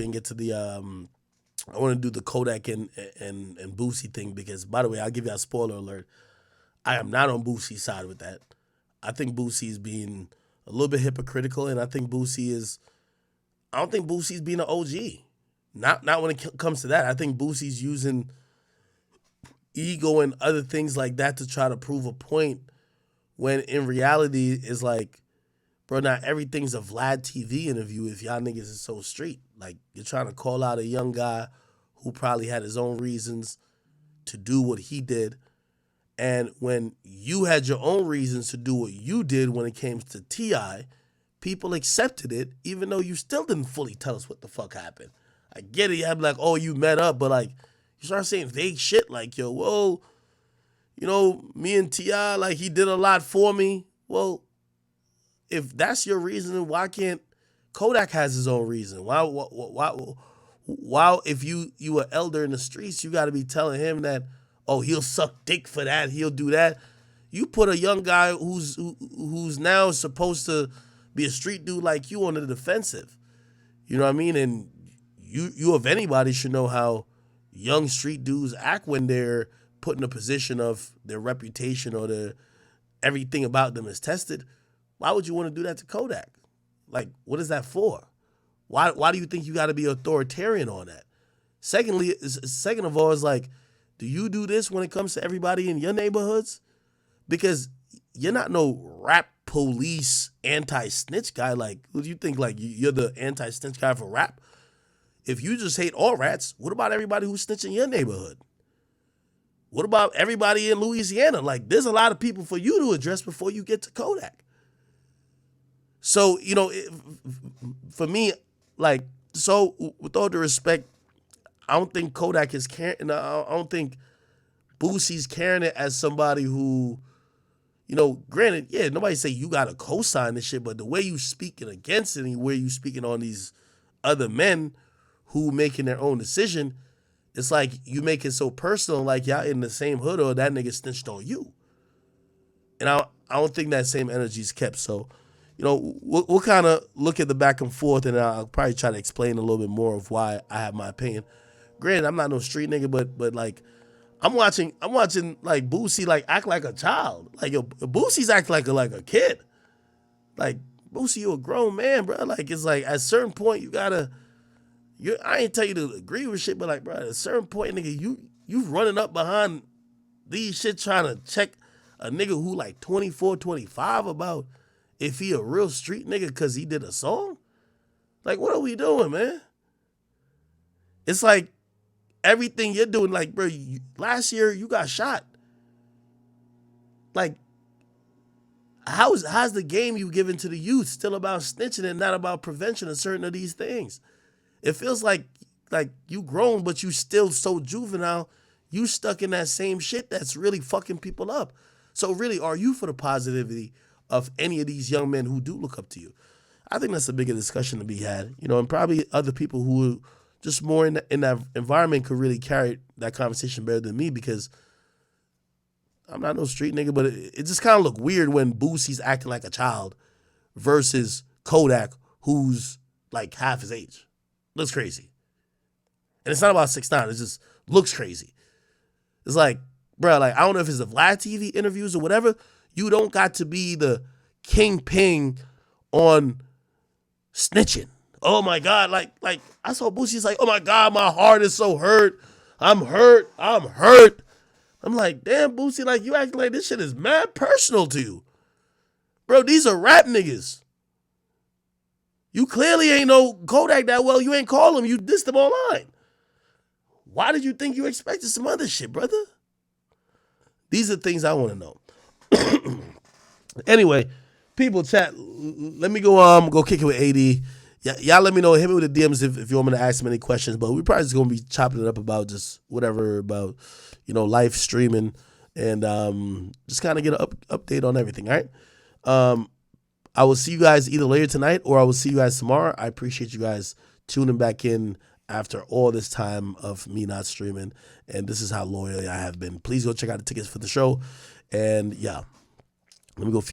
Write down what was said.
and get to the I want to do the Kodak and Boosie thing because, by the way, I'll give you a spoiler alert. I am not on Boosie's side with that. I think Boosie is being a little bit hypocritical, and I think Boosie is. I don't think Boosie's being an OG. Not when it comes to that. I think Boosie's using ego and other things like that to try to prove a point. When in reality, it's like, bro, not everything's a Vlad TV interview if y'all niggas is so street. Like, you're trying to call out a young guy who probably had his own reasons to do what he did. And when you had your own reasons to do what you did when it came to T.I., people accepted it, even though you still didn't fully tell us what the fuck happened. I get it. You have like, oh, you met up, but like, you start saying vague shit like, yo, whoa, you know, me and T.I., like, he did a lot for me. Well, if that's your reason, why can't Kodak has his own reason? Why if you an elder in the streets, you got to be telling him that, oh, he'll suck dick for that, he'll do that. You put a young guy who's now supposed to be a street dude like you on the defensive. You know what I mean? And you of anybody should know how young street dudes act when they're put in a position of their reputation or everything about them is tested. Why would you want to do that to Kodak? Like, what is that for? Why do you think you got to be authoritarian on that? Second of all, is like, do you do this when it comes to everybody in your neighborhoods? Because you're not no rap police anti-snitch guy. Like, who do you think? Like, you're the anti-snitch guy for rap? If you just hate all rats, what about everybody who's snitching in your neighborhood? What about everybody in Louisiana? Like, there's a lot of people for you to address before you get to Kodak. So, you know, for me, like, so with all due respect, I don't think Kodak is carrying, I don't think Boosie's carrying it as somebody who, you know, granted, yeah, nobody say you got to co-sign this shit, but the way you speaking against it and the way you speaking on these other men who making their own decision, it's like you make it so personal, like y'all in the same hood or that nigga snitched on you. And I don't think that same energy is kept. So, you know, we'll kind of look at the back and forth, and I'll probably try to explain a little bit more of why I have my opinion. Granted, I'm not no street nigga, but like, I'm watching like Boosie like act like a child. Like, yo, Boosie's act like a kid. Like, Boosie, you a grown man, bro. Like, it's like at a certain point you gotta. I ain't tell you to agree with shit, but like, bro, at a certain point, nigga, you running up behind these shit trying to check a nigga who like 24, 25 about if he a real street nigga because he did a song? Like, what are we doing, man? It's like everything you're doing, like, bro, last year you got shot. Like, how's the game you giving to the youth still about snitching and not about prevention of certain of these things? It feels like you grown, but you still so juvenile. You stuck in that same shit that's really fucking people up. So really, are you for the positivity of any of these young men who do look up to you? I think that's a bigger discussion to be had, you know, and probably other people who are just more in that environment could really carry that conversation better than me, because I'm not no street nigga, but it just kind of look weird when Boosie's acting like a child versus Kodak, who's like half his age. Looks crazy. And it's not about 6ix9ine. It just looks crazy. It's like, bro, like, I don't know if it's the Vlad TV interviews or whatever. You don't got to be the kingpin on snitching. Oh my God. Like I saw Boosie's like, oh my God, my heart is so hurt. I'm hurt. I'm like, damn, Boosie, like, you acting like this shit is mad personal to you. Bro, these are rap niggas. You clearly ain't know Kodak that well. You ain't call him. You dissed him online. Why did you think you expected some other shit, brother? These are things I want to know. Anyway, people chat. Let me go kick it with AD. Y'all let me know. Hit me with the DMs if you want me to ask him any questions. But we probably just gonna be chopping it up about just whatever about, you know, live streaming and just kind of get an update on everything. All right. I will see you guys either later tonight or I will see you guys tomorrow. I appreciate you guys tuning back in after all this time of me not streaming. And this is how loyal I have been. Please go check out the tickets for the show. And yeah, let me go.